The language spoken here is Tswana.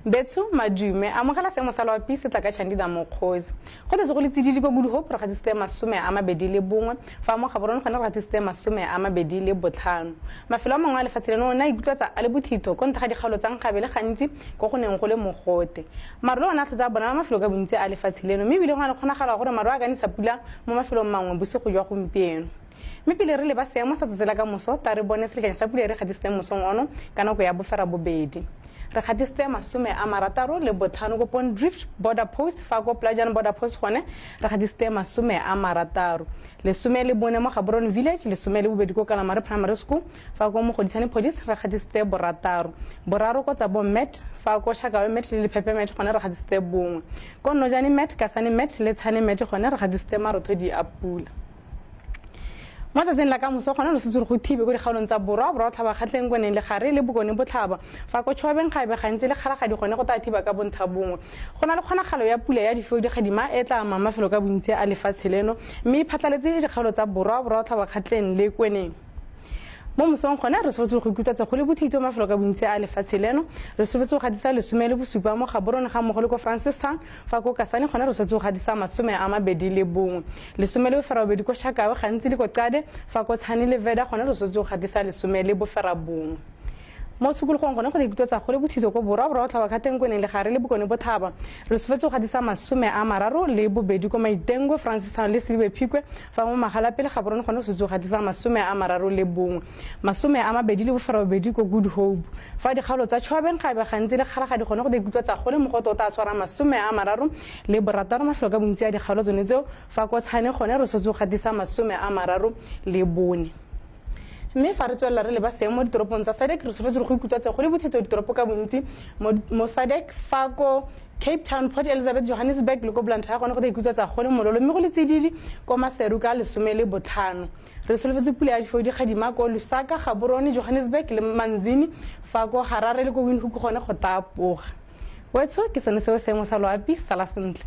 Betso madume amogela seemo sa loapi se tla ka Chandida Mokgosi go tse go le tsididi go Good Hope re gatisitse masome a mabedi le bongwe fa mo gaborone gone re gatisitse masome a mabedi le botlhano mafelo a mangwe a lefatshe leno ona ikutlwatsa a le bothito go ntaga dikgalo tsa nkgabe le gantsi go go neng go le mogote marolo ona tlotsa bona mafelo ka bontsi a lefatshe leno mme bile go na le kgonagala gore maro a ka nisa pula mo mafelong mangwe bosigo jwa gompieno mme pele re le ba seemo sa tsetsela ka moso ta re bone selekanya sa pula re gatisitse mosong ono ka nako ya bofera bobedi re gatisitse masome a marataro le botlhano go Pond Drift border post fa go Plajan border post gone re gatisitse masome a marataro lesome le bone mo Gaborone village lesome le bobedi ko Kalamare primary school fa go mo Godisane police re gatisitse borataro boraro go tsa bo Met fa go Shakawe Met le Pepe Met gone re gatisitse bongwe ko Nojani Met Kasane Met le Tshane Met gone re gatisitse marothodi a pula mo tsatseng la ka moso gona lo se go thibe go dikgaolong tsa borwa tlhaba khatleng go neng le gare le bokone botlhaba fa go tshwabeng gabe gantsi le kgara ga di gone go ta thiba ka bontha bongwe gona le kgonagalo ya pula ya difeo di gadima e tla mafelo ka bontsi a lefatshe leno mme phatlaletse dikgaolo tsa borwa tlhaba khatleng le kweneng mo mosong gona re sotse go ikutatsa go le bothito mafelo ka bontsi a lefatshe leno re sotse go gadisa lesome le bosupa mo Gaborone ga mogolo ko Francistown fa go Kasane gona re sotse go gadisa masome a mabedi le bongwe lesome le bofera bobedi ko Shakawe gantsi le ko Qade fa go Tshane le Veda gona re sotse go gadisa lesome le bofera bongwe mo tshukulugong gone go ikutotsa go le bothito ko borwa tlhaba khateng go neng le gare le bokone bothaba re sofetse go gadisa masome a mararo le bobedi ko Maitengo Francistown le Silbe Phikwe fa mo magala pele Gaborone gone se go gadisa masome a mararo le bongwe masome a mabedi le bofera bobedi ko Good Hope fa dikgalo tsa Tshwabeng gabe gantsi le kgara ga di gone go ikutotsa go le mogoto ta tshwara masome a mararo le borataro mafelo ka bontsi a dikgalo tsone tseo fa go Tshane gone re sotse go gadisa masome a mararo le bone mme fa re tswela re le ba seemo ditoropong tsa Sadek re sofetse go ikutatsa go le bothito ditoropo ka bontsi mo Sadek fa go Cape Town Port Elizabeth Johannesburg le go Blantyre gone go ikutatsa go le mololo mme go le tsididi ko Maseru ka lesome le botlhano re solofetse pula ya difodi gadima ko Lusaka Gaborone Johannesburg le Manzini fa go Harare le go Windhoek gone go tapoga wetso ke sone seo seemo sa loapi sala sentle